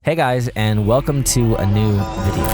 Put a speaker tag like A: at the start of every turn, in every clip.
A: Hey guys, and welcome to a new video.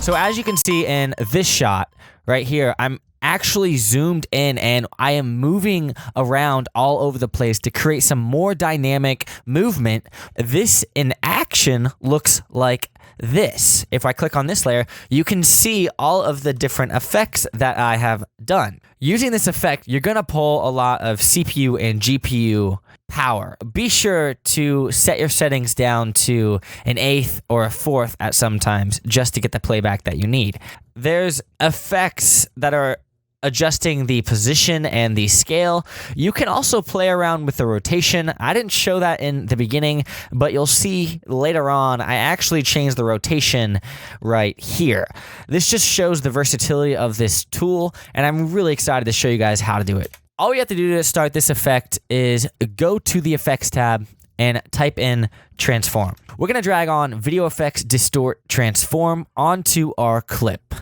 A: So as you can see in this shot right here, I'm actually zoomed in and I am moving around all over the place to create some more dynamic movement. This in action looks like this. If I click on this layer, you can see all of the different effects that I have done. Using this effect, you're gonna pull a lot of CPU and GPU power. Be sure to set your settings down to an eighth or a fourth at some times just to get the playback that you need. There's effects that are adjusting the position and the scale. You can also play around with the rotation. I didn't show that in the beginning, but you'll see later on, I actually changed the rotation right here. This just shows the versatility of this tool, and I'm really excited to show you guys how to do it. All you have to do to start this effect is go to the Effects tab and type in Transform. We're gonna drag on Video Effects Distort Transform onto our clip.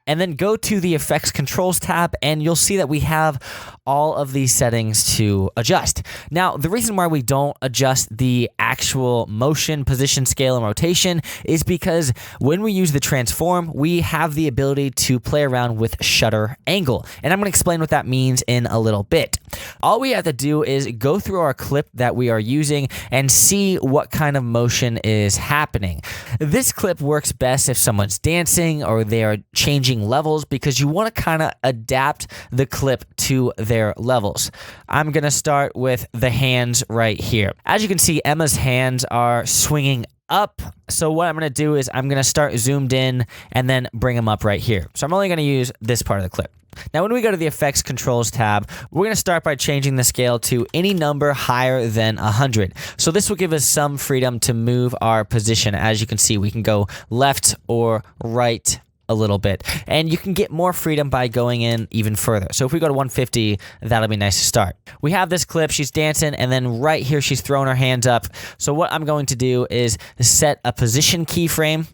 A: And then go to the Effects Controls tab, and you'll see that we have all of these settings to adjust. Now, the reason why we don't adjust the actual motion, position, scale, and rotation is because when we use the transform, we have the ability to play around with shutter angle. And I'm going to explain what that means in a little bit. All we have to do is go through our clip that we are using and see what kind of motion is happening. This clip works best if someone's dancing or they are changing levels, because you want to kind of adapt the clip to their levels. I'm going to start with the hands right here. As you can see, Emma's hands are swinging up. So what I'm going to do is I'm going to start zoomed in and then bring them up right here. So I'm only going to use this part of the clip. Now, when we go to the Effects Controls tab, we're going to start by changing the scale to any number higher than 100. So this will give us some freedom to move our position. As you can see, we can go left or right a little bit, and you can get more freedom by going in even further. So if we go to 150, that'll be nice to start. We have this clip, she's dancing, and then right here she's throwing her hands up. So what I'm going to do is set a position keyframe,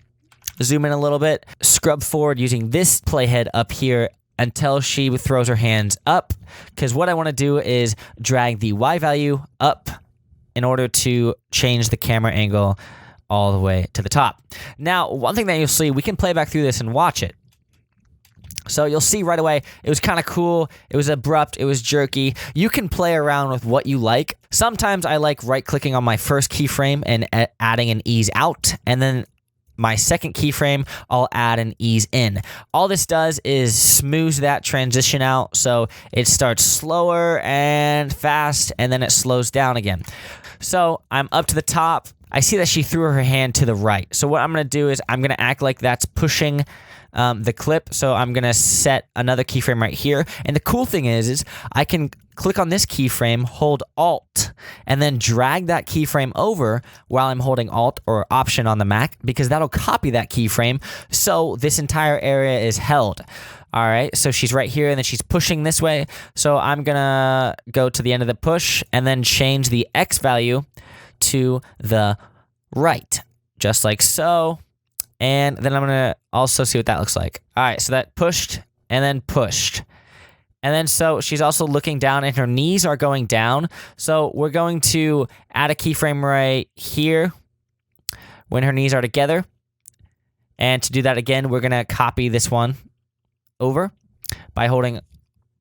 A: zoom in a little bit, scrub forward using this playhead up here until she throws her hands up, because what I want to do is drag the Y value up in order to change the camera angle all the way to the top. Now, one thing that you'll see, we can play back through this and watch it. So you'll see right away, it was kind of cool, it was abrupt, it was jerky. You can play around with what you like. Sometimes I like right-clicking on my first keyframe and adding an ease out, and then my second keyframe, I'll add an ease in. All this does is smooth that transition out, so it starts slower and fast, and then it slows down again. So I'm up to the top. I see that she threw her hand to the right. So what I'm going to do is I'm going to act like that's pushing the clip. So I'm going to set another keyframe right here. And the cool thing is I can click on this keyframe, hold Alt, and then drag that keyframe over while I'm holding Alt or Option on the Mac, because that'll copy that keyframe. So this entire area is held. All right, so she's right here, and then she's pushing this way. So I'm going to go to the end of the push and then change the X value to the right, just like so. And then I'm gonna also see what that looks like. All right, so that pushed and then pushed. And then so she's also looking down and her knees are going down. So we're going to add a keyframe right here when her knees are together. And to do that again, we're gonna copy this one over by holding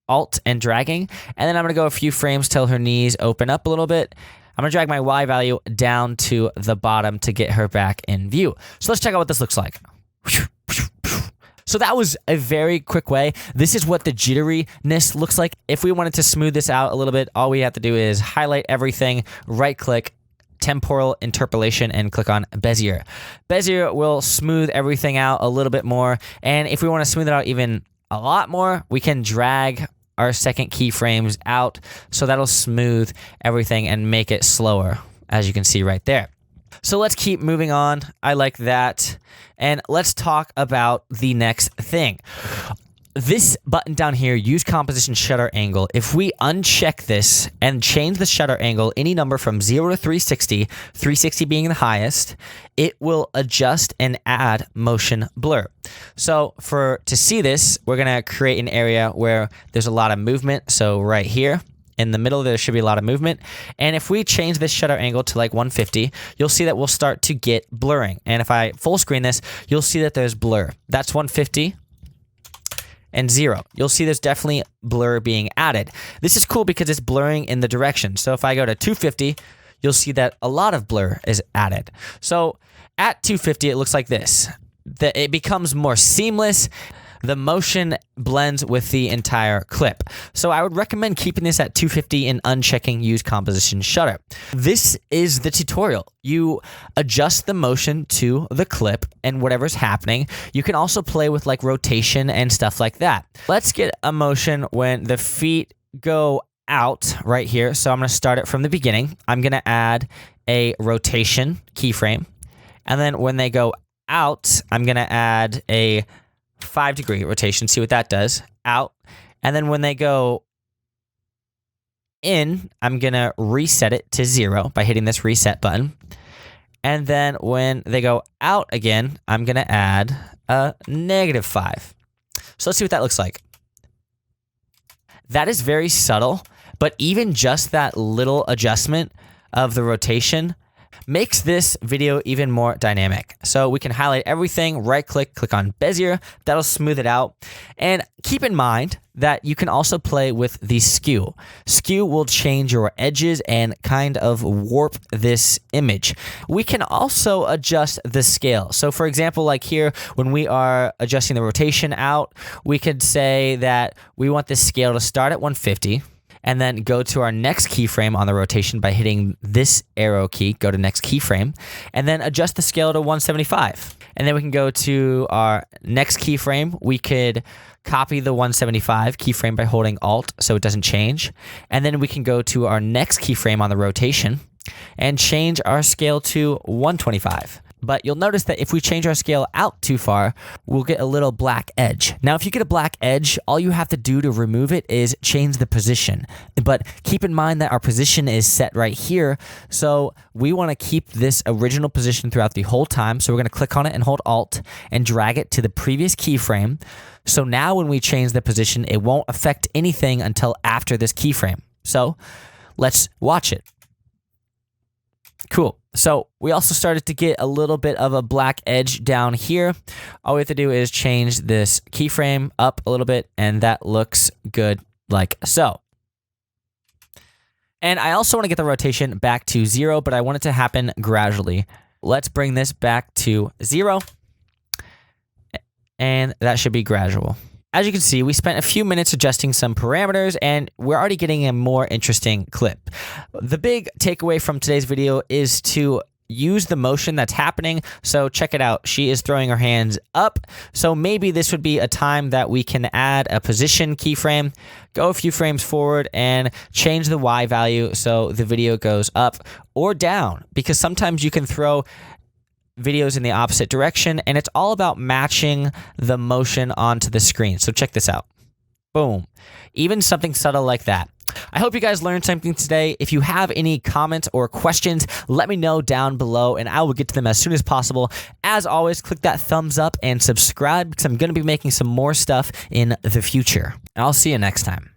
A: Alt and dragging. And then I'm gonna go a few frames till her knees open up a little bit. I'm going to drag my Y value down to the bottom to get her back in view. So let's check out what this looks like. So that was a very quick way. This is what the jitteriness looks like. If we wanted to smooth this out a little bit, all we have to do is highlight everything, right-click, temporal interpolation, and click on Bezier. Bezier will smooth everything out a little bit more. And if we want to smooth it out even a lot more, we can drag our second keyframes out, so that'll smooth everything and make it slower, as you can see right there. So let's keep moving on. I like that. And let's talk about the next thing. this button down here, use composition shutter angle, if we uncheck this and change the shutter angle, any number from 0 to 360, 360 being the highest, it will adjust and add motion blur. So to see this, we're going to create an area where there's a lot of movement. So right here in the middle, there should be a lot of movement. And if we change this shutter angle to like 150, you'll see that we'll start to get blurring. And if I full screen this, you'll see that there's blur. That's 150. And 0. You'll see there's definitely blur being added. This is cool because it's blurring in the direction. So if I go to 250, you'll see that a lot of blur is added. So at 250, it looks like this. It becomes more seamless. The motion blends with the entire clip. So I would recommend keeping this at 250 and unchecking use composition shutter. This is the tutorial. You adjust the motion to the clip and whatever's happening. You can also play with like rotation and stuff like that. Let's get a motion when the feet go out right here. So I'm going to start it from the beginning. I'm going to add a rotation keyframe. And then when they go out, I'm going to add a 5-degree rotation, see what that does, out. And then when they go in, I'm going to reset it to 0 by hitting this reset button. And then when they go out again, I'm going to add a -5. So let's see what that looks like. That is very subtle, but even just that little adjustment of the rotation makes this video even more dynamic. So we can highlight everything, right click, click on Bezier, that'll smooth it out. And keep in mind that you can also play with the skew. Skew will change your edges and kind of warp this image. We can also adjust the scale. So for example, like here, when we are adjusting the rotation out, we could say that we want this scale to start at 150. And then go to our next keyframe on the rotation by hitting this arrow key, go to next keyframe, and then adjust the scale to 175. And then we can go to our next keyframe. We could copy the 175 keyframe by holding Alt so it doesn't change. And then we can go to our next keyframe on the rotation and change our scale to 125. But you'll notice that if we change our scale out too far, we'll get a little black edge. Now, if you get a black edge, all you have to do to remove it is change the position. But keep in mind that our position is set right here. So we want to keep this original position throughout the whole time. So we're going to click on it and hold Alt and drag it to the previous keyframe. So now when we change the position, it won't affect anything until after this keyframe. So let's watch it. Cool. So we also started to get a little bit of a black edge down here. All we have to do is change this keyframe up a little bit, and that looks good like so. And I also want to get the rotation back to 0, but I want it to happen gradually. Let's bring this back to 0, and that should be gradual. As you can see, we spent a few minutes adjusting some parameters, and we're already getting a more interesting clip. The big takeaway from today's video is to use the motion that's happening. So check it out. She is throwing her hands up. So maybe this would be a time that we can add a position keyframe, go a few frames forward, and change the Y value so the video goes up or down, because sometimes you can throw videos in the opposite direction, and it's all about matching the motion onto the screen. So check this out. Boom. Even something subtle like that. I hope you guys learned something today. If you have any comments or questions, let me know down below and I will get to them as soon as possible. As always, click that thumbs up and subscribe because I'm going to be making some more stuff in the future. I'll see you next time.